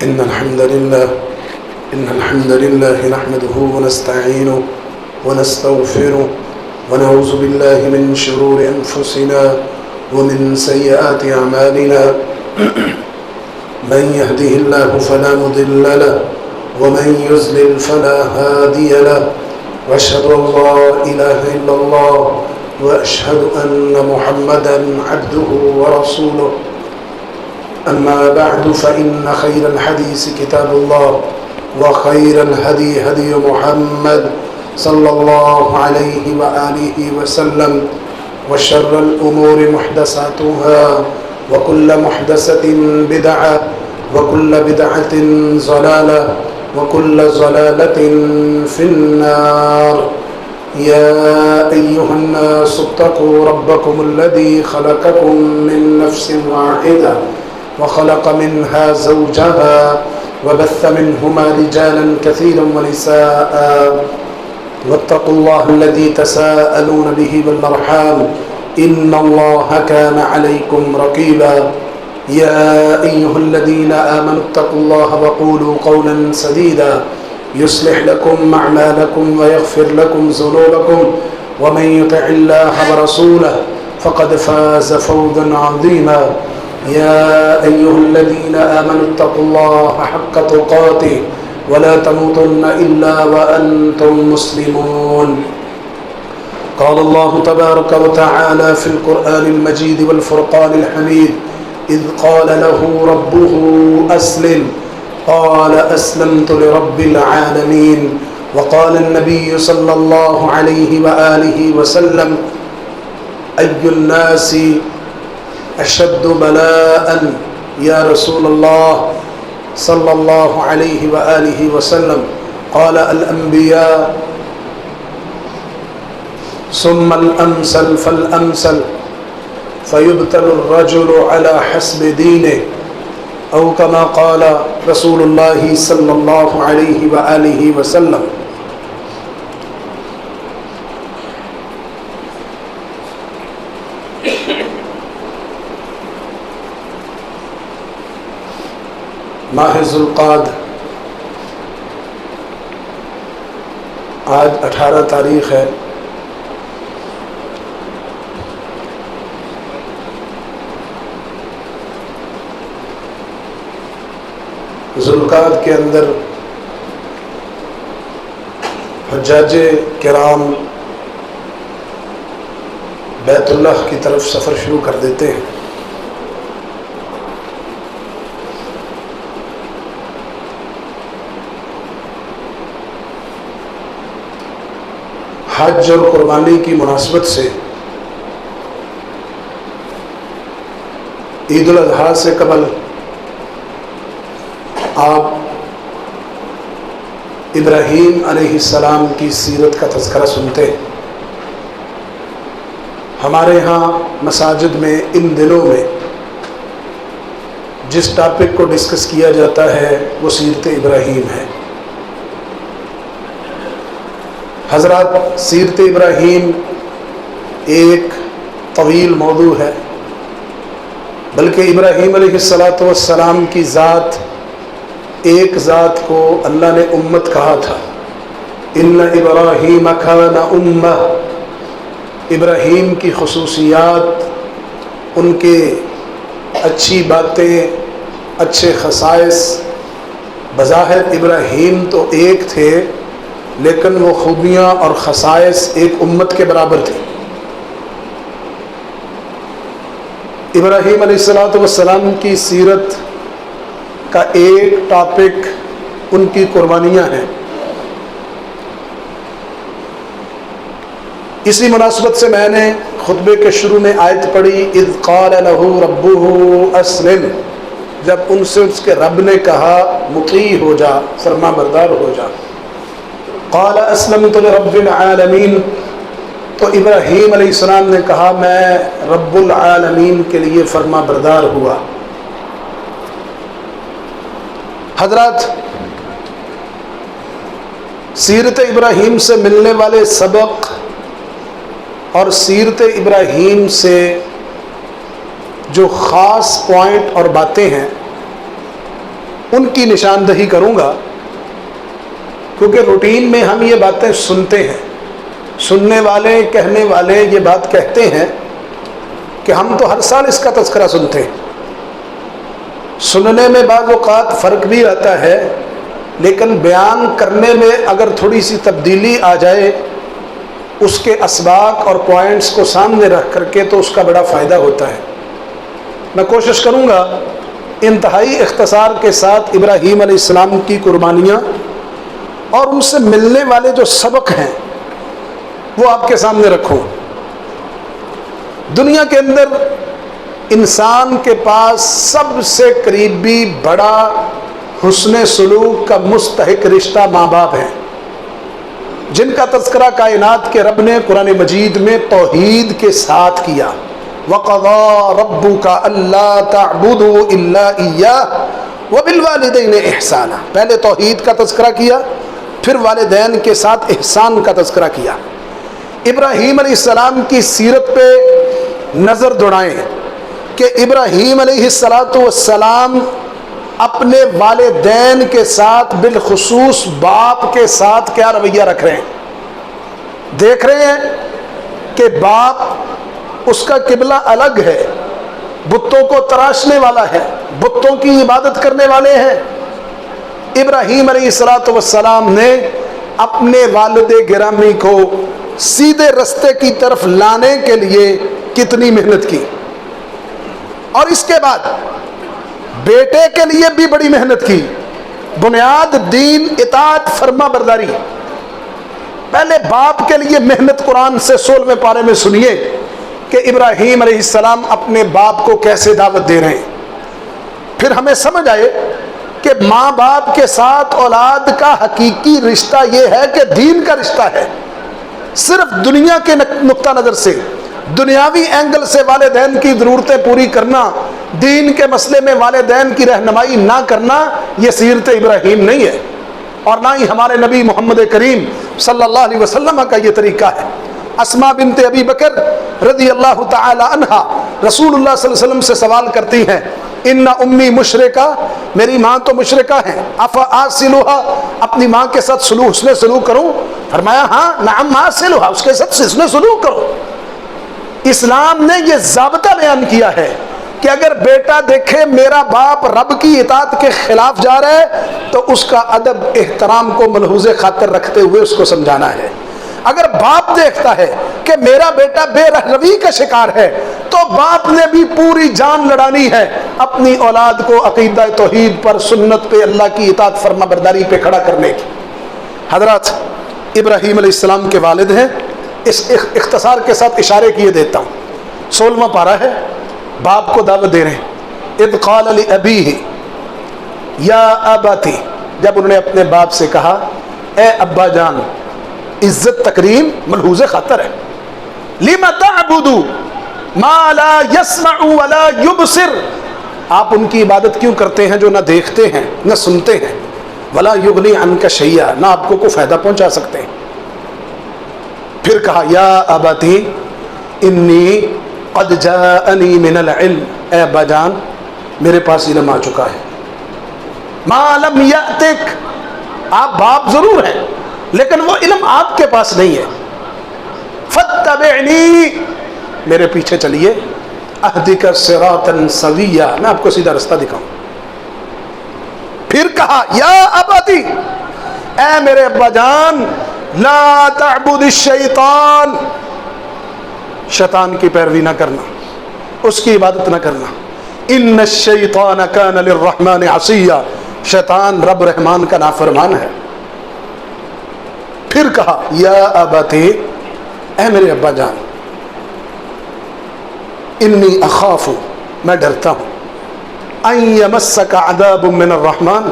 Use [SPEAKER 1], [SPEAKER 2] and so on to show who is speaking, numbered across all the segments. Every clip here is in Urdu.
[SPEAKER 1] إن الحمد لله نحمده ونستعينه ونستغفره ونعوذ بالله من شرور أنفسنا ومن سيئات أعمالنا من يهده الله فلا مضل له ومن يضلل فلا هادي له وأشهد أن لا إله إلا الله وأشهد أن محمدا عبده ورسوله أما بعد فإن خير الحديث كتاب الله وخير الهدي هدي محمد صلى الله عليه وآله وسلم وشر الأمور محدثاتها وكل محدثة بدعة وكل بدعة ضلالة وكل ضلالة في النار يا أيها الناس اتقوا ربكم الذي خلقكم من نفس واحدة وخلق منها زوجها وبث منهما رجالا كثيرا ونساء واتقوا الله الذي تساءلون به والأرحام إن الله كان عليكم رقيبا يا أيها الذين آمنوا اتقوا الله وقولوا قولا سديدا يصلح لكم أعمالكم ويغفر لكم ذنوبكم ومن يطع الله ورسوله فقد فاز فوزا عظيما يا أيها الذين آمنوا اتقوا الله حق تقاته ولا تموتن إلا وأنتم مسلمون قال الله تبارك وتعالى في القرآن المجيد والفرقان الحميد إذ قال له ربه أسلم قال أسلمت لرب العالمين وقال النبي صلى الله عليه وآله وسلم أي الناس أشد بلاء يا رسول الله صلى الله عليه وآله وسلم قال الأنبياء ثم الأمثل فالأمثل فيبتلى الرجل على حسب دينه أو كما قال رسول الله صلى الله عليه وآله وسلم ماہ ذوالقعدہ آج 18 تاریخ ہے۔ ذوالقعدہ کے اندر حجاج کرام بیت اللہ کی طرف سفر شروع کر دیتے ہیں۔ حج اور قربانی کی مناسبت سے عید الاضحیٰ سے قبل آپ ابراہیم علیہ السلام کی سیرت کا تذکرہ سنتے ہیں۔ ہمارے ہاں مساجد میں ان دنوں میں جس ٹاپک کو ڈسکس کیا جاتا ہے وہ سیرت ابراہیم ہے۔ حضرات، سیرت ابراہیم ایک طویل موضوع ہے، بلکہ ابراہیم علیہ السلام کی ذات، ایک ذات کو اللہ نے امت کہا تھا۔ ان ابراہیم کان امہ، ابراہیم کی خصوصیات، ان کے اچھی باتیں، اچھے خصائص، بظاہر ابراہیم تو ایک تھے لیکن وہ خوبیاں اور خصائص ایک امت کے برابر تھی۔ ابراہیم علیہ السلام کی سیرت کا ایک ٹاپک ان کی قربانیاں ہیں۔ اسی مناسبت سے میں نے خطبے کے شروع میں آیت پڑھی، اذ قال له ربه اسلم، جب ان سے اس کے رب نے کہا مطیع ہو جا، فرما بردار ہو جا۔ قال اسلمت لرب العالمین، تو ابراہیم علیہ السلام نے کہا میں رب العالمین کے لیے فرما بردار ہوا۔ حضرات، سیرت ابراہیم سے ملنے والے سبق اور سیرت ابراہیم سے جو خاص پوائنٹ اور باتیں ہیں ان کی نشاندہی کروں گا، کیونکہ روٹین میں ہم یہ باتیں سنتے ہیں، سننے والے کہنے والے یہ بات کہتے ہیں کہ ہم تو ہر سال اس کا تذکرہ سنتے ہیں۔ سننے میں بعض اوقات فرق بھی آتا ہے، لیکن بیان کرنے میں اگر تھوڑی سی تبدیلی آ جائے اس کے اسباق اور پوائنٹس کو سامنے رکھ کر کے، تو اس کا بڑا فائدہ ہوتا ہے۔ میں کوشش کروں گا انتہائی اختصار کے ساتھ ابراہیم علیہ السلام کی قربانیاں اور ان سے ملنے والے جو سبق ہیں وہ آپ کے سامنے رکھوں۔ دنیا کے اندر انسان کے پاس سب سے قریبی بڑا حسن سلوک کا مستحق رشتہ ماں باپ ہیں، جن کا تذکرہ کائنات کے رب نے قرآن مجید میں توحید کے ساتھ کیا۔ وَقَضَىٰ رَبُّكَ أَلَّا تَعْبُدُوا إِلَّا إِيَّاهُ وَبِالْوَالِدَيْنِ إِحْسَانًا، پہلے توحید کا تذکرہ کیا، پھر والدین کے ساتھ احسان کا تذکرہ کیا۔ ابراہیم علیہ السلام کی سیرت پہ نظر دوڑائیں کہ ابراہیم علیہ السلام اپنے والدین کے ساتھ بالخصوص باپ کے ساتھ کیا رویہ رکھ رہے ہیں۔ دیکھ رہے ہیں کہ باپ اس کا قبلہ الگ ہے، بتوں کو تراشنے والا ہے، بتوں کی عبادت کرنے والے ہیں۔ ابراہیم علیہ السلام نے اپنے والد گرامی کو سیدھے رستے کی طرف لانے کے لیے کتنی محنت کی، اور اس کے بعد بیٹے کے لیے بھی بڑی محنت کی۔ بنیاد دین اطاعت فرما برداری۔ پہلے باپ کے لیے محنت قرآن سے 16ویں پارے میں سنیے کہ ابراہیم علیہ السلام اپنے باپ کو کیسے دعوت دے رہے ہیں، پھر ہمیں سمجھ آئے کہ ماں باپ کے ساتھ اولاد کا حقیقی رشتہ یہ ہے کہ دین کا رشتہ ہے۔ صرف دنیا کے نقطہ نظر سے، دنیاوی اینگل سے والدین کی ضرورتیں پوری کرنا، دین کے مسئلے میں والدین کی رہنمائی نہ کرنا، یہ سیرت ابراہیم نہیں ہے، اور نہ ہی ہمارے نبی محمد کریم صلی اللہ علیہ وسلم کا یہ طریقہ ہے۔ اسماء بنت ابی بکر رضی اللہ تعالی عنہا رسول اللہ صلی اللہ علیہ وسلم سے سوال کرتی ہیں، ان امی مشرکہ، میری ماں تو مشرکہ ہیں، افاصلھا، اپنی ماں کے ساتھ حسن سلوک کروں؟ فرمایا ہاں، نعم اصلھا، اس کے ساتھ حسن سلوک کرو۔ اسلام نے یہ ضابطہ بیان کیا ہے کہ اگر بیٹا دیکھے میرا باپ رب کی اطاعت کے خلاف جا رہا ہے تو اس کا ادب احترام کو ملحوظ خاطر رکھتے ہوئے اس کو سمجھانا ہے۔ اگر باپ دیکھتا ہے کہ میرا بیٹا بے رحمی کا شکار ہے تو باپ نے بھی پوری جان لڑانی ہے اپنی اولاد کو عقیدہ توحید پر، سنت پہ، اللہ کی اطاعت فرما برداری پہ کھڑا کرنے کی۔ حضرات، ابراہیم علیہ السلام کے والد ہیں، اس اختصار کے ساتھ اشارے کیے دیتا ہوں۔ 16واں پارہ ہے، باپ کو دعوت دے رہے ہیں۔ اذ قال لأبیہ یا ابتی، جب انہوں نے اپنے باپ سے کہا اے ابا جان، عزت تکریم ملحوظ خاطر ہے۔ لم تعبد ما لا يسمع ولا يبصر، آپ ان کی عبادت کیوں کرتے ہیں جو نہ دیکھتے ہیں نہ سنتے ہیں، ولا یغنی عنک شیئا، نہ آپ کو کوئی فائدہ پہنچا سکتے ہیں۔ پھر کہا یا ابتی انی قد جاءنی من العلم، اے ابا جان میرے پاس علم آ چکا ہے۔ ما لم یأتک، آپ باپ ضرور ہیں لیکن وہ علم آپ کے پاس نہیں ہے۔ فاتبعنی، میرے پیچھے چلیے، اہدک صراطا سویا، میں آپ کو سیدھا رستہ دکھاؤں۔ پھر کہا یا ابتی، اے میرے ابا جان، لا تعبد الشیطان، شیطان کی پیروی نہ کرنا، اس کی عبادت نہ کرنا۔ ان الشیطان کان للرحمن عصیا، شیطان رب رحمان کا نافرمان ہے۔ پھر کہا یا ابتی، اے میرے ابا جان، انی اخاف، میں ڈرتا ہوں، ان یمسک عذاب من الرحمن،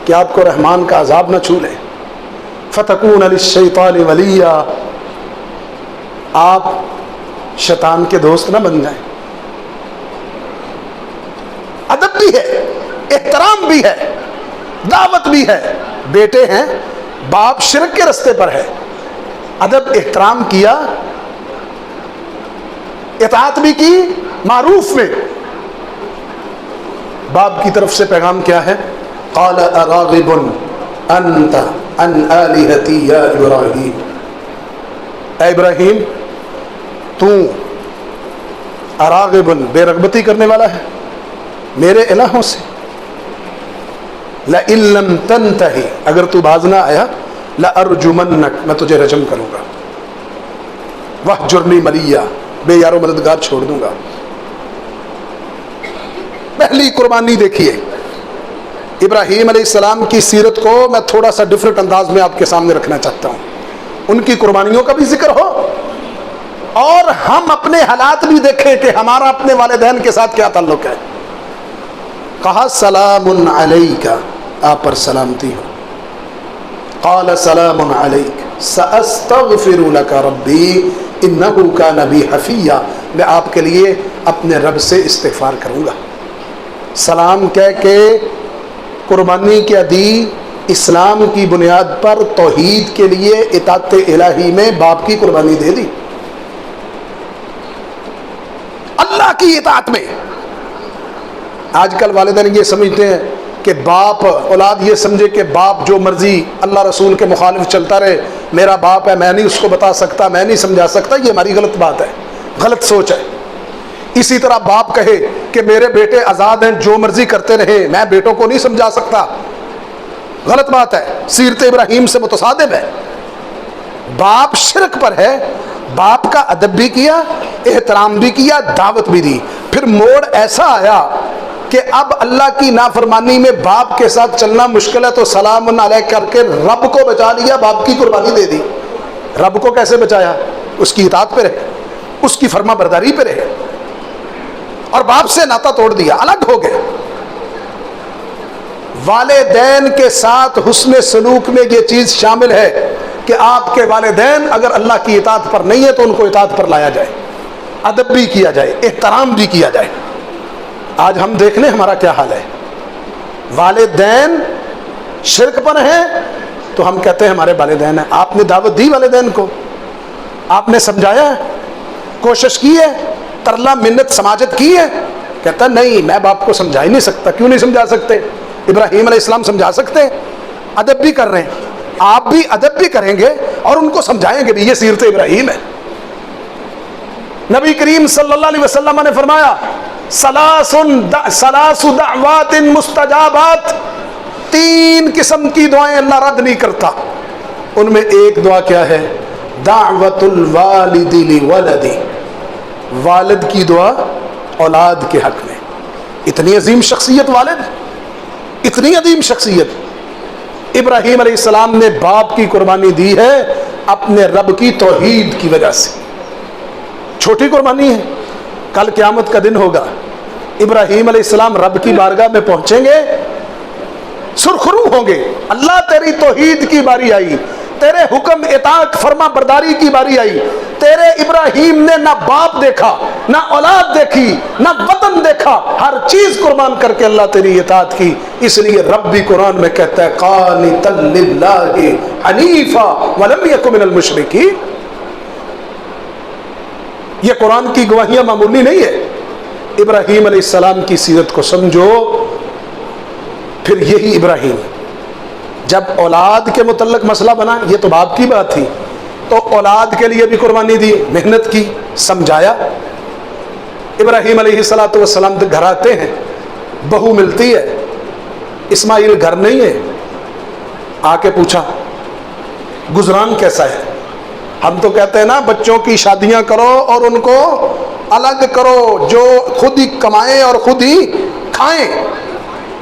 [SPEAKER 1] کہ آپ کو رحمان کا عذاب نہ چھو لے، فتکون للشیطان ولیا، آپ شیطان کے دوست نہ بن جائیں۔ ادب بھی ہے، احترام بھی ہے، دعوت بھی ہے، بیٹے ہیں، باپ شرک کے رستے پر ہے، ادب احترام کیا، اطاعت بھی کی معروف میں۔ باپ کی طرف سے پیغام کیا ہے؟ قال اراغب انت عن آلہتی یا ابراہیم، اے ابراہیم تو اراغب بے رغبتی کرنے والا ہے میرے الہوں سے، لئن لم تنتہی اگر تو باز نہ آیا لأرجمنک میں تجھے رجم کروں گا، وہجرنی ملیہ بے یار و مددگار چھوڑ دوں گا۔ پہلی قربانی دیکھیے ابراہیم علیہ السلام کی سیرت کو میں تھوڑا سا ڈیفرنٹ انداز میں آپ کے سامنے رکھنا چاہتا ہوں، ان کی قربانیوں کا بھی ذکر ہو اور ہم اپنے حالات بھی دیکھیں کہ ہمارا اپنے والدین کے ساتھ کیا تعلق ہے۔ کہا سلام علیک، آپ پر سلامتی ہو، قال سلام علیک سأستغفر لک ربی انہ کان بی حفیہ، میں آپ کے لیے اپنے رب سے استغفار کروں گا۔ سلام کہہ کے قربانی کیا دی، اسلام کی بنیاد پر توحید کے لیے اطاعت الہی میں باپ کی قربانی دے دی، اللہ کی اطاعت میں۔ آج کل والدین یہ سمجھتے ہیں کہ باپ، اولاد یہ سمجھے کہ باپ جو مرضی اللہ رسول کے مخالف چلتا رہے، میرا باپ ہے میں نہیں اس کو بتا سکتا، میں نہیں سمجھا سکتا، یہ ہماری غلط بات ہے، غلط سوچ ہے۔ اسی طرح باپ کہے کہ میرے بیٹے آزاد ہیں جو مرضی کرتے رہے، میں بیٹوں کو نہیں سمجھا سکتا، غلط بات ہے، سیرت ابراہیم سے متصادم ہے۔ باپ شرک پر ہے، باپ کا ادب بھی کیا، احترام بھی کیا، دعوت بھی دی، پھر موڑ ایسا آیا کہ اب اللہ کی نافرمانی میں باپ کے ساتھ چلنا مشکل ہے تو سلام علیہ کر کے رب کو بچا لیا، باپ کی قربانی دے دی۔ رب کو کیسے بچایا؟ اس کی اطاعت پہ رہے، اس کی فرما برداری پہ رہے، اور باپ سے ناتا توڑ دیا، الگ ہو گئے۔ والدین کے ساتھ حسن سلوک میں یہ چیز شامل ہے کہ آپ کے والدین اگر اللہ کی اطاعت پر نہیں ہے تو ان کو اطاعت پر لایا جائے، ادب بھی کیا جائے، احترام بھی کیا جائے۔ آج ہم دیکھ لیں ہمارا کیا حال ہے، والدین شرک پر ہیں تو ہم کہتے ہیں ہمارے والدین ہیں۔ آپ نے دعوت دی والدین کو، آپ نے سمجھایا ہے، کوشش کی ہے، ترلا منت سماجت کی ہے؟ کہتا نہیں میں باپ کو سمجھا ہی نہیں سکتا۔ کیوں نہیں سمجھا سکتے؟ ابراہیم علیہ السلام سمجھا سکتے، ادب بھی کر رہے ہیں، آپ بھی ادب بھی کریں گے اور ان کو سمجھائیں گے بھی، یہ سیرت ابراہیم ہے۔ نبی کریم صلی اللہ علیہ وسلم نے فرمایا ثلاث دعوات مستجابات، تین قسم کی دعائیں اللہ رد نہیں کرتا، ان میں ایک دعا کیا ہے؟ دعوت الوالد لولدی، والد کی دعا اولاد کے حق میں۔ اتنی عظیم شخصیت والد، اتنی عظیم شخصیت۔ ابراہیم علیہ السلام نے باپ کی قربانی دی ہے اپنے رب کی توحید کی وجہ سے، چھوٹی قربانی ہے۔ کل قیامت کا دن ہوگا، ابراہیم علیہ السلام رب کی بارگاہ میں پہنچیں گے، سرخرو ہوں گے، اللہ تیری توحید کی باری آئی، تیرے حکم اطاعت فرما برداری کی باری آئی، تیرے ابراہیم نے نہ باپ دیکھا، نہ اولاد دیکھی، نہ وطن دیکھا، ہر چیز قربان کر کے اللہ تیری اطاعت کی۔ اس لیے رب بھی قرآن میں کہتا ہے قانتا للہ حنیفا ولم یک من المشرکین۔ یہ قرآن کی گواہیاں معمولی نہیں ہے۔ ابراہیم علیہ السلام کی سیرت کو سمجھو، پھر یہی ابراہیم جب اولاد کے متعلق مسئلہ بنا، یہ تو باپ کی بات تھی، تو اولاد کے لیے بھی قربانی دی، محنت کی، سمجھایا۔ ابراہیم علیہ السلام گھر آتے ہیں، بہو ملتی ہے، اسماعیل گھر نہیں ہے، آ کے پوچھا گزران کیسا ہے؟ ہم تو کہتے ہیں نا بچوں کی شادیاں کرو اور ان کو الگ کرو، جو خود ہی کمائیں اور خود ہی کھائیں۔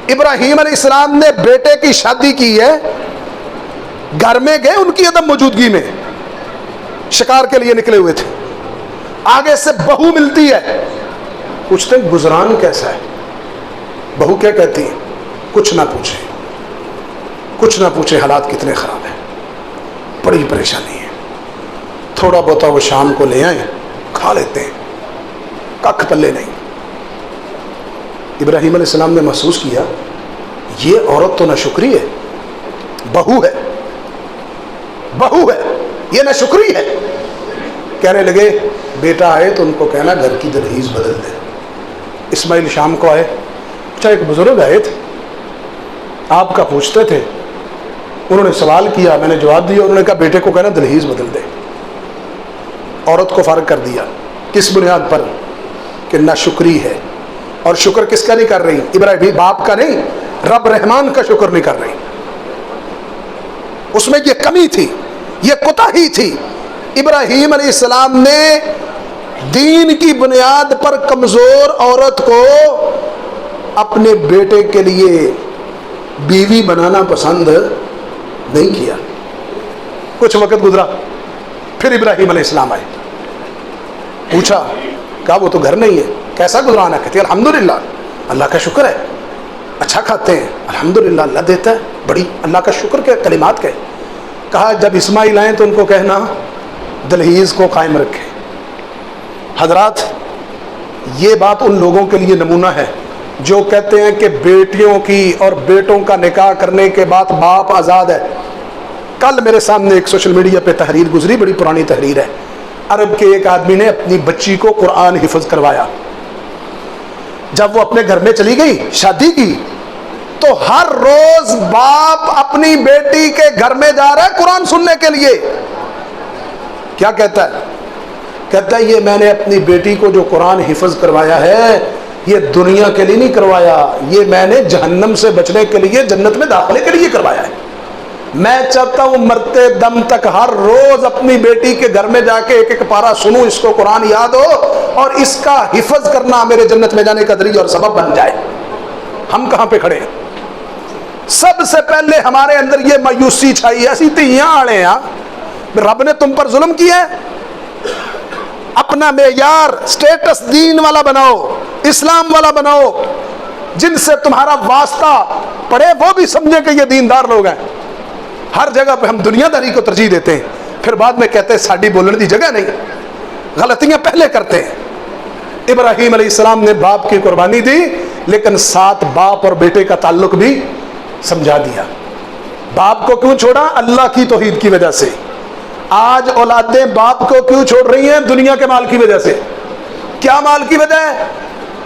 [SPEAKER 1] ابراہیم علیہ السلام نے بیٹے کی شادی کی ہے، گھر میں گئے ان کی عدم موجودگی میں، شکار کے لیے نکلے ہوئے تھے، آگے سے بہو ملتی ہے، پوچھتے ہیں گزران کیسا ہے؟ بہو کیا کہتی ہے؟ کچھ نہ پوچھیں، کچھ نہ پوچھیں، حالات کتنے خراب ہیں، بڑی پریشانی ہے، تھوڑا بہت وہ شام کو لے آئیں، کھا لیتے ہیں، ککھ پلے نہیں۔ ابراہیم علیہ السلام نے محسوس کیا یہ عورت تو نہ شکری ہے، بہو ہے، بہو ہے، یہ نہ شکری ہے۔ کہنے لگے بیٹا آئے تو ان کو کہنا گھر کی دہلیز بدل دے۔ اسماعیل شام کو آئے، اچھا ایک بزرگ آئے تھے، آپ کا پوچھتے تھے, انہوں نے سوال کیا, میں نے جواب دیا. انہوں نے کہا بیٹے کو کہنا دلہیز بدل دے. عورت کو فارغ کر دیا. کس بنیاد پر؟ کہ ناشکری ہے. اور شکر کس کا نہیں کر رہی؟ ابراہیم باپ کا نہیں, رب رحمان کا شکر نہیں کر رہی. اس میں یہ کمی تھی, یہ کوتاہی تھی. ابراہیم علیہ السلام نے دین کی بنیاد پر کمزور عورت کو اپنے بیٹے کے لیے بیوی بنانا پسند نہیں کیا. کچھ وقت گزرا, پھر ابراہیم علیہ السلام آئے. پوچھا, کہا وہ تو گھر نہیں ہے. کیسا گزرانا؟ کہتے الحمدللہ, اللہ کا شکر ہے, اچھا کھاتے ہیں, الحمدللہ اللہ دیتا ہے, بڑی اللہ کا شکر کے کلمات کہے. کہا جب اسماعیل آئیں تو ان کو کہنا دلہیز کو قائم رکھے. حضرات, یہ بات ان لوگوں کے لیے نمونہ ہے جو کہتے ہیں کہ بیٹیوں کی اور بیٹوں کا نکاح کرنے کے بعد باپ آزاد ہے. کل میرے سامنے ایک سوشل میڈیا پہ تحریر گزری, بڑی پرانی تحریر ہے. عرب کے ایک آدمی نے اپنی بچی کو قرآن حفظ کروایا. جب وہ اپنے گھر میں چلی گئی, شادی کی, تو ہر روز باپ اپنی بیٹی کے گھر میں جا رہا ہے قرآن سننے کے لیے. کیا کہتا ہے؟ کہتا ہے یہ میں نے اپنی بیٹی کو جو قرآن حفظ کروایا ہے یہ دنیا کے لیے نہیں کروایا, یہ میں نے جہنم سے بچنے کے لیے, جنت میں داخلے کے لیے کروایا ہے. میں چاہتا ہوں مرتے دم تک ہر روز اپنی بیٹی کے گھر میں جا کے ایک ایک پارا سنوں, اس کو قرآن یاد ہو اور اس کا حفظ کرنا میرے جنت میں جانے کا ذریعہ اور سبب بن جائے. ہم کہاں پہ کھڑے ہیں؟ سب سے پہلے ہمارے اندر یہ مایوسی چھائی ہے, اسی تیاں آڑے ہیں. رب نے تم پر ظلم کیا ہے, اپنا معیار سٹیٹس دین والا بناؤ, اسلام والا بناؤ, جن سے تمہارا واسطہ پڑے وہ بھی سمجھے کہ یہ دیندار لوگ ہیں. ہر جگہ پہ ہم دنیا داری کو ترجیح دیتے ہیں, پھر بعد میں کہتے ہیں ساڈی بولنے دی جگہ نہیں. غلطیاں پہلے کرتے ہیں. ابراہیم علیہ السلام نے باپ کی قربانی دی, لیکن ساتھ باپ اور بیٹے کا تعلق بھی سمجھا دیا. باپ کو کیوں چھوڑا؟ اللہ کی توحید کی وجہ سے. آج اولادیں باپ کو کیوں چھوڑ رہی ہیں؟ دنیا کے مال کی وجہ سے. کیا مال کی وجہ ہے؟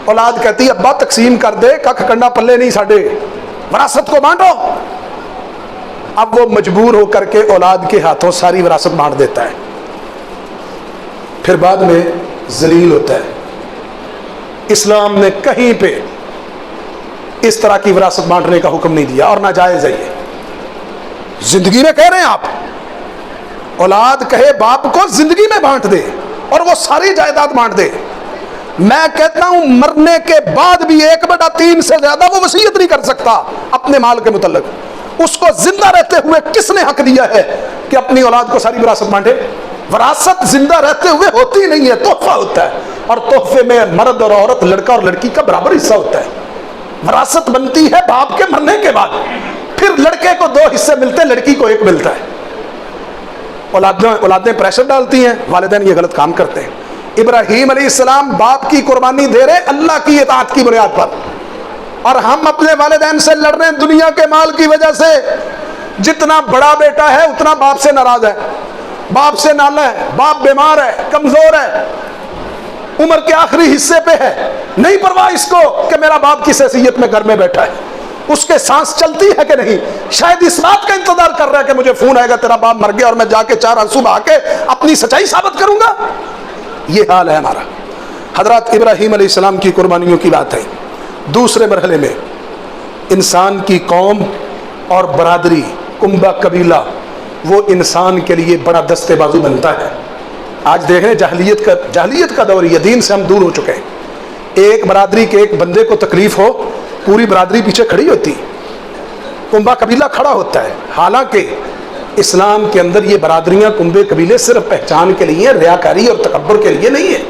[SPEAKER 1] اولاد کہتی ہے ابا تقسیم کر دے, ککھ کنڈا پلے نہیں ساڈے, وراثت کو بانٹو. اب وہ مجبور ہو کر کے اولاد کے ہاتھوں ساری وراثت بانٹ دیتا ہے, پھر بعد میں ذلیل ہوتا ہے. اسلام نے کہیں پہ اس طرح کی وراثت بانٹنے کا حکم نہیں دیا, اور ناجائز ہے یہ. زندگی میں کہہ رہے ہیں آپ, اولاد کہے باپ کو زندگی میں بانٹ دے اور وہ ساری جائیداد بانٹ دے. میں کہتا ہوں مرنے کے بعد بھی 1/3 سے زیادہ وہ وصیت نہیں کر سکتا اپنے مال کے متعلق. اس کو زندہ رہتے ہوئے کس نے حق دیا ہے کہ اپنی اولاد کو ساری وراثت بانٹے؟ وراثت زندہ رہتے ہوئے ہوتی نہیں ہے, تحفہ ہوتا ہے, اور تحفے میں مرد اور عورت, لڑکا اور لڑکی کا برابر حصہ ہوتا ہے. وراثت بنتی ہے باپ کے مرنے کے بعد, پھر لڑکے کو 2 حصے ملتے ہیں, لڑکی کو 1 ملتا ہے. اولادیں پریشر ڈالتی ہیں, والدین یہ غلط کام کرتے ہیں. ابراہیم علیہ السلام باپ کی قربانی دے رہے اللہ کی اطاعت کی بنیاد پر, اور ہم اپنے والدین سے لڑ رہے ہیں دنیا کے مال کی وجہ سے. جتنا بڑا بیٹا ہے اتنا باپ سے ناراض ہے, باپ سے نالا ہے, باپ بیمار ہے, کمزور ہے, عمر کے آخری حصے پہ ہے, نہیں پرواہ اس کو کہ میرا باپ کس حیثیت میں گھر میں بیٹھا ہے. اس کے سانس چلتی ہے کہ نہیں, شاید اس بات کا انتظار کر رہا ہے کہ مجھے فون آئے گا تیرا باپ مر گیا اور میں جا کے 4 آنسو بہا کے اپنی سچائی ثابت کروں گا. یہ حال ہے ہمارا. حضرات ابراہیم علیہ السلام کی قربانیوں کی بات ہے. دوسرے مرحلے میں انسان کی قوم اور برادری, کنبہ قبیلہ, وہ انسان کے لیے بڑا دستے بازو بنتا ہے. آج دیکھیں جاہلیت کا دور, یہ دین سے ہم دور ہو چکے ہیں. ایک برادری کے ایک بندے کو تکلیف ہو, پوری برادری پیچھے کھڑی ہوتی, کنبہ قبیلہ کھڑا ہوتا ہے. حالانکہ اسلام کے اندر یہ برادریاں, کنبے قبیلے صرف پہچان کے لیے, ریاکاری اور تکبر کے لیے نہیں ہے.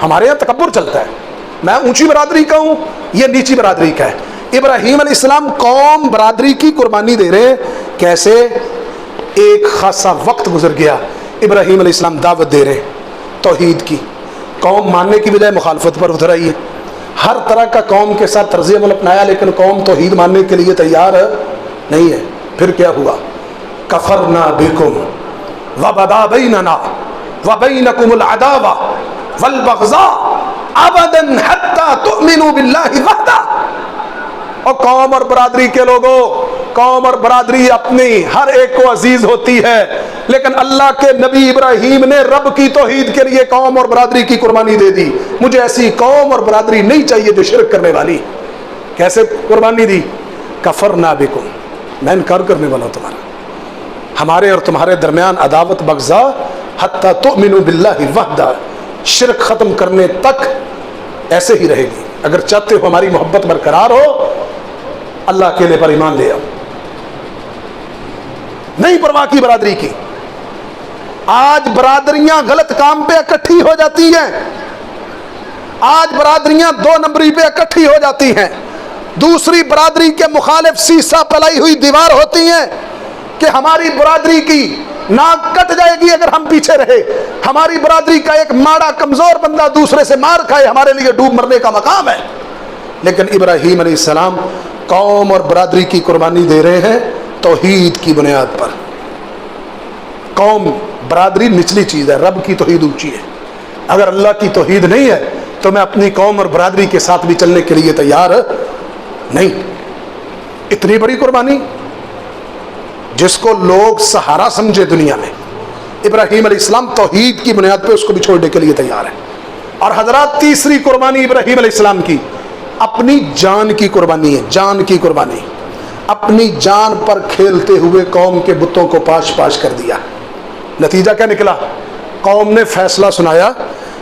[SPEAKER 1] ہمارے یہاں تکبر چلتا ہے, میں اونچی برادری کا ہوں, یہ نیچی برادری کا ہے. ابراہیم علیہ السلام قوم برادری کی قربانی دے رہے ہیں. کیسے؟ ایک خاصا وقت گزر گیا, ابراہیم علیہ السلام دعوت دے رہے ہیں توحید کی. قوم ماننے کی بجائے مخالفت پر اتر آئی ہے. ہر طرح کا قوم کے ساتھ طرز عمل اپنایا, لیکن قوم توحید ماننے کے لیے تیار نہیں ہے. پھر کیا ہوا؟ کفرنا بکم وبدا بیننا وبینکم العداوہ والبغضاء ابدا حتی تؤمنوا باللہ وحدہ. اور قوم اور برادری کے لوگوں، قوم اور برادری اپنی ہر ایک کو عزیز ہوتی ہے، لیکن اللہ کے نبی ابراہیم نے رب کی توحید کے لیے قوم اور برادری کی قربانی دے دی۔ مجھے ایسی قوم اور برادری نہیں چاہیے جو شرک کرنے والی۔ کیسے قربانی دی؟ کفرنا بکم، میں انکار کرنے والا ہوں تمہارا، ہمارے اور تمہارے درمیان عداوت بغضا حتی تؤمنوا باللہ وحدہ، شرک ختم کرنے تک ایسے ہی رہے گی۔ اگر چاہتے ہو ہماری محبت برقرار ہو، اللہ اکیلے پر ایمان لے آؤ۔ نہیں پرواہ کی برادری کی۔ آج برادریاں غلط کام پہ اکٹھی ہو جاتی ہیں، آج برادریاں دو نمبری پہ اکٹھی ہو جاتی ہیں، دوسری برادری کے مخالف سیسا پلائی ہوئی دیوار ہوتی ہیں کہ ہماری برادری کی ناک کٹ جائے گی اگر ہم پیچھے رہے، ہماری برادری کا ایک ماڑا کمزور بندہ دوسرے سے مار کھائے ہمارے لیے ڈوب مرنے کا مقام ہے۔ لیکن ابراہیم علیہ السلام قوم اور برادری کی قربانی دے رہے ہیں توحید کی بنیاد پر۔ قوم برادری نچلی چیز ہے، رب کی توحید اونچی ہے۔ اگر اللہ کی توحید نہیں ہے تو میں اپنی قوم اور برادری کے ساتھ بھی چلنے کے لیے تیار نہیں۔ اتنی بڑی قربانی جس کو لوگ سہارا سمجھے دنیا میں، ابراہیم علیہ السلام توحید کی بنیاد پہ اس کو بھی چھوڑنے کے لیے تیار ہے۔ اور حضرات تیسری قربانی ابراہیم علیہ السلام کی اپنی جان کی قربانی ہے۔ جان کی قربانی، اپنی جان پر کھیلتے ہوئے قوم کے بتوں کو پاش پاش کر دیا۔ نتیجہ کیا نکلا؟ قوم نے فیصلہ سنایا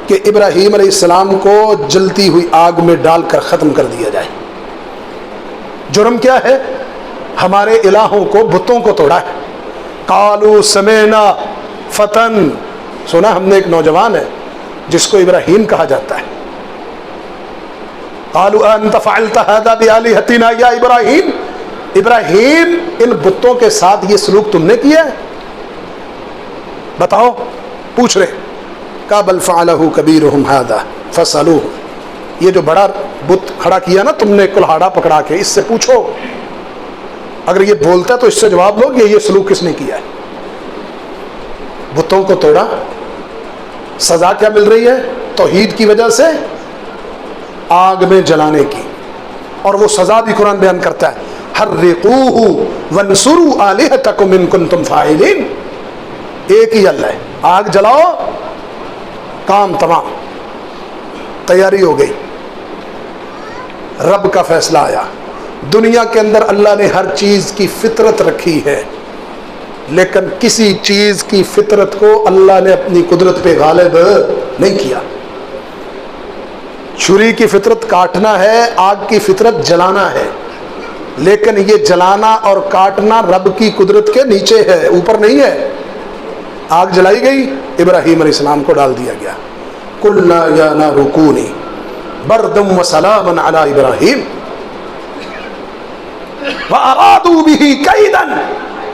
[SPEAKER 1] کہ ابراہیم علیہ السلام کو جلتی ہوئی آگ میں ڈال کر ختم کر دیا جائے۔ جرم کیا ہے؟ ہمارے الہوں کو، بتوں کو توڑا ہے۔ قالوا سمعنا فتن، سنا ہم نے ایک نوجوان ہے جس کو ابراہیم کہا جاتا ہے۔ قالوا انت فعلت هذا بآلهتنا یا ابراہیم، ابراہیم ان بتوں کے ساتھ یہ سلوک تم نے کیا ہے؟ بتاؤ، پوچھ رہے۔ کہا بل فعلہ کبیرہم ھذا فاسألوہ، یہ جو بڑا بت کھڑا کیا نا تم نے کلہاڑا پکڑا کے، اس سے پوچھو، اگر یہ بولتا ہے تو اس سے جواب لو کہ یہ سلوک کس نے کیا ہے۔ بتوں کو توڑا، سزا کیا مل رہی ہے؟ توحید کی وجہ سے آگ میں جلانے کی، اور وہ سزا بھی قرآن بیان کرتا ہے، حرقوہ وانصروا آلہتکم ان کنتم فاعلین۔ ایک ہی اللہ ہے، آگ جلاؤ، کام تمام، تیاری ہو گئی۔ رب کا فیصلہ آیا۔ دنیا کے اندر اللہ نے ہر چیز کی فطرت رکھی ہے، لیکن کسی چیز کی فطرت کو اللہ نے اپنی قدرت پہ غالب نہیں کیا۔ چھری کی فطرت کاٹنا ہے، آگ کی فطرت جلانا ہے، لیکن یہ جلانا اور کاٹنا رب کی قدرت کے نیچے ہے، اوپر نہیں ہے۔ آگ جلائی گئی، ابراہیم علیہ السلام کو ڈال دیا گیا۔ قلنا یا نار کونی بردا وسلاما علی ابراہیم وارادوا به کیدا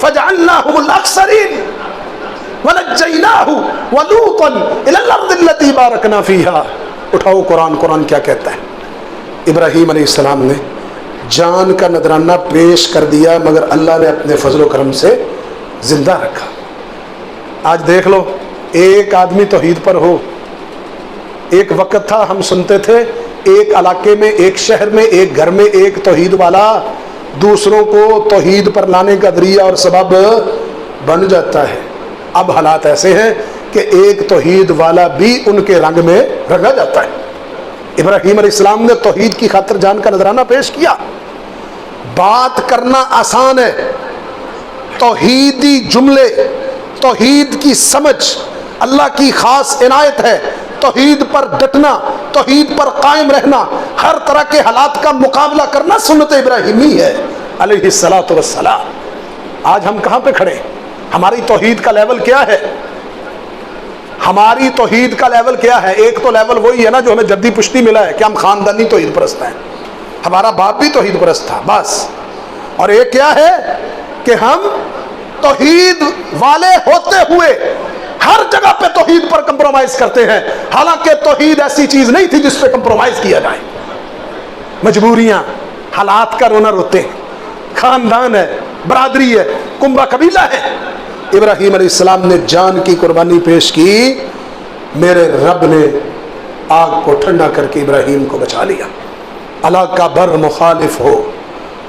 [SPEAKER 1] فجعلناهم الاخسرین ونجیناہ ولوطا الی الارض التي بارکنا فیها۔ اٹھاؤ قرآن، قرآن کیا کہتا ہے؟ ابراہیم علیہ السلام نے جان کا نذرانہ پیش کر دیا، مگر اللہ نے اپنے فضل و کرم سے زندہ رکھا۔ آج دیکھ لو، ایک آدمی توحید پر ہو۔ ایک وقت تھا ہم سنتے تھے ایک علاقے میں، ایک شہر میں، ایک گھر میں ایک توحید والا دوسروں کو توحید پر لانے کا ذریعہ اور سبب بن جاتا ہے۔ اب حالات ایسے ہیں کہ ایک توحید والا بھی ان کے رنگ میں رنگا جاتا ہے۔ ابراہیم علیہ السلام نے توحید کی خاطر جان کا نذرانہ پیش کیا۔ بات کرنا آسان ہے، توحیدی جملے، توحید کی سمجھ اللہ کی خاص عنایت ہے۔ توحید پر ڈٹنا، توحید پر قائم رہنا، ہر طرح کے حالات کا مقابلہ کرنا سنت ابراہیمی ہے علیہ الصلاۃ والسلام۔ آج ہم کہاں پہ کھڑے ہیں؟ ہماری توحید کا لیول کیا ہے؟ ہماری توحید کا لیول کیا ہے؟ ایک تو لیول وہی ہے نا جو ہمیں جدی پشتی ملا ہے کہ ہم خاندانی توحید پرست ہیں، ہمارا باپ بھی توحید پرست تھا بس۔ اور ایک کیا ہے کہ ہم توحید والے ہوتے ہوئے ہر جگہ پہ توحید پر کمپرومائز کرتے ہیں، حالانکہ توحید ایسی چیز نہیں تھی جس پہ کمپرومائز کیا جائے۔ مجبوریاں، حالات کا رونا روتے ہیں، خاندان ہے، برادری ہے، کنبہ قبیلہ ہے۔ ابراہیم علیہ السلام نے جان کی قربانی پیش کی، میرے رب نے آگ کو ٹھنڈا کر کے ابراہیم کو بچا لیا۔ اللہ کا بر مخالف ہو،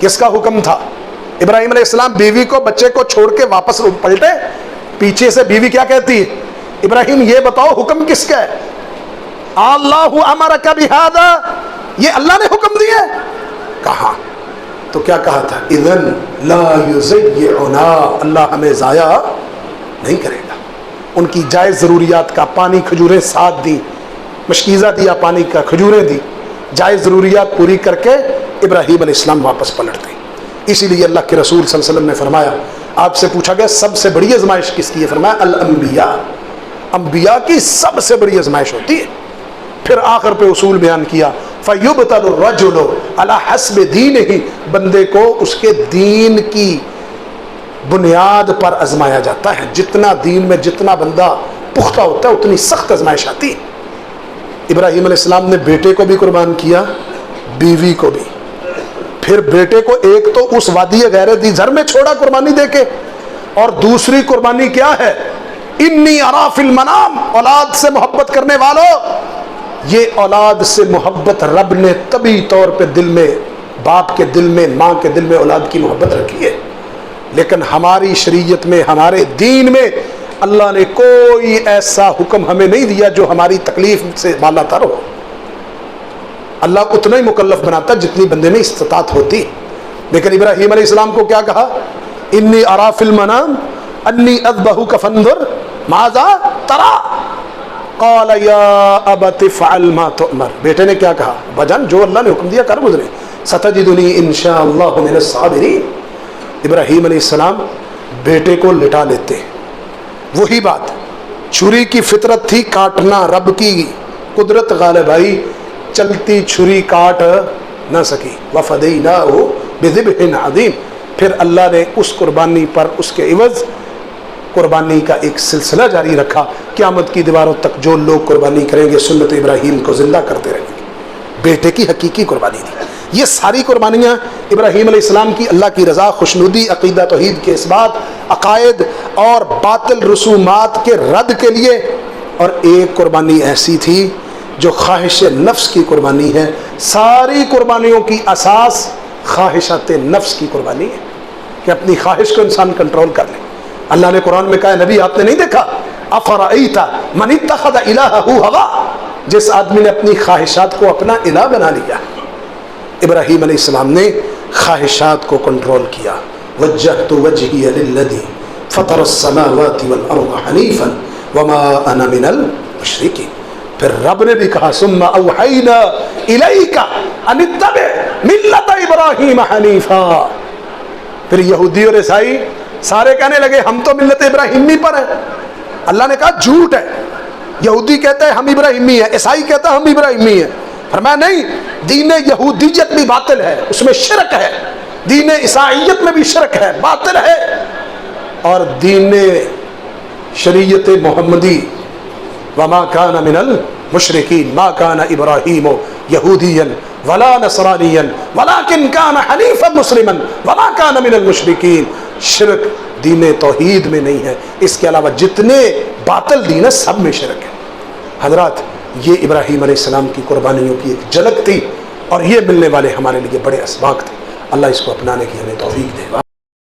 [SPEAKER 1] کس کا حکم تھا؟ ابراہیم علیہ السلام بیوی کو بچے کو چھوڑ کے واپس پلٹے، پیچھے سے بیوی کیا کہتی ہے؟ ابراہیم یہ بتاؤ حکم کس کا ہے؟ اللہ امرک بہذا، یہ اللہ نے حکم دیا ہے؟ کہا تو کیا کہا تھا؟ اذن لا یضیعنا، اللہ ہمیں ضائع نہیں کرے گا۔ ان کی جائز ضروریات کا پانی کھجوریں ساتھ دی، مشکیزہ دیا پانی کا، کھجوریں دی، جائز ضروریات پوری کر کے ابراہیم علیہ السلام واپس پلٹ گئے۔ اسی لیے اللہ کے رسول صلی اللہ علیہ وسلم نے فرمایا، آپ سے پوچھا گیا سب سے بڑی آزمائش کس کی ہے؟ فرمایا الانبیاء، انبیاء کی سب سے بڑی آزمائش ہوتی ہے۔ پھر آخر پہ اصول بیان کیا، فَيُبْتَلُ الرَّجُلُ عَلَى حَسْبِ دِينِهِ، بندے کو اس کے دین کی بنیاد پر آزمایا جاتا ہے۔ جتنا دین میں جتنا بندہ پختہ ہوتا ہے اتنی سخت آزمائش آتی ہے۔ ابراہیم علیہ السلام نے بیٹے کو بھی قربان کیا، بیوی کو بھی۔ پھر بیٹے کو ایک تو اس وادی غیر ذی زر میں چھوڑا قربانی دے کے، اور دوسری قربانی کیا ہے؟ انی ارا فی المنام، اولاد سے محبت کرنے والوں، یہ اولاد سے محبت رب نے طبی طور پہ دل میں، باپ کے دل میں، ماں کے دل میں اولاد کی محبت رکھی ہے۔ لیکن ہماری شریعت میں، ہمارے دین میں اللہ نے کوئی ایسا حکم ہمیں نہیں دیا جو ہماری تکلیف سے بالا تر ہو۔ اللہ اتنا ہی مکلف بناتا جتنی بندے میں استطاعت ہوتی۔ لیکن ابراہیم علیہ السلام کو کیا کہا؟ انی ارا فی المنام انی اذبحک فانظر ماذا ترى قال یا ابت افعل ما تؤمر، بیٹے نے کیا کہا؟ بجان جو اللہ نے حکم دیا کر گزرے، ستجدنی انشاء اللہ من الصابرین۔ ابراہیم علیہ السلام بیٹے کو لٹا لیتے، وہی بات، چھری کی فطرت تھی کاٹنا، رب کی قدرت غالب آئی، چلتی چھری کاٹ نہ سکی۔ وَفَدَيْنَاهُ بِذِبْحٍ عَظِيمٍ، پھر اللہ نے اس قربانی پر اس کے عوض قربانی کا ایک سلسلہ جاری رکھا، قیامت کی دیواروں تک جو لوگ قربانی کریں گے سنت ابراہیم کو زندہ کرتے رہیں گے۔ بیٹے کی حقیقی قربانی تھی۔ یہ ساری قربانیاں ابراہیم علیہ السلام کی اللہ کی رضا، خوشنودی، عقیدہ توحید کے اثبات، عقائد اور باطل رسومات کے رد کے لیے۔ اور ایک قربانی ایسی تھی جو خواہش نفس کی قربانی ہے۔ ساری قربانیوں کی اساس خواہشات نفس کی قربانی ہے کہ اپنی خواہش کو انسان کنٹرول کر لے۔ اللہ نے قرآن میں کہا، نبی آپ نے نہیں دیکھا، افرأیت من اتخذ الہہ ہوا، جس آدمی نے اپنی خواہشات کو اپنا الہ بنا لیا۔ ابراہیم علیہ السلام نے خواہشات کو کنٹرول کیا۔ وجہت وجہی للذی فطر السماوات والارض حنیفا وما انا من المشرکین۔ پھر رب نے بھی کہا، ثم اوحینا الیک ان اتبع ملت ابراہیم حنیفا۔ پھر یہودی اور عیسائی سارے کہنے لگے ہم تو ملت ابراہیمی پر ہیں۔ اللہ نے کہا جھوٹ ہے، یہودی کہتا ہے ہم ابراہیمی ہیں، عیسائی کہتا ہے ہم ابراہیمی ہیں۔ فرمایا نہیں، دین یہودیت بھی باطل ہے، اس میں شرک ہے، دین عیسائیت میں بھی شرک ہے، باطل ہے، اور دین شریعت محمدی وما کان من المشرکین ما کان ابراہیم یہودیا ولا نصرانیا ولکن کان حنیفا مسلما وما کان من المشرکین۔ شرک دین توحید میں نہیں ہے، اس کے علاوہ جتنے باطل دین ہے سب میں شرک ہے۔ حضرات، یہ ابراہیم علیہ السلام کی قربانیوں کی ایک جھلک تھی، اور یہ ملنے والے ہمارے لیے بڑے اسباق تھے۔ اللہ اس کو اپنانے کی ہمیں توفیق دے۔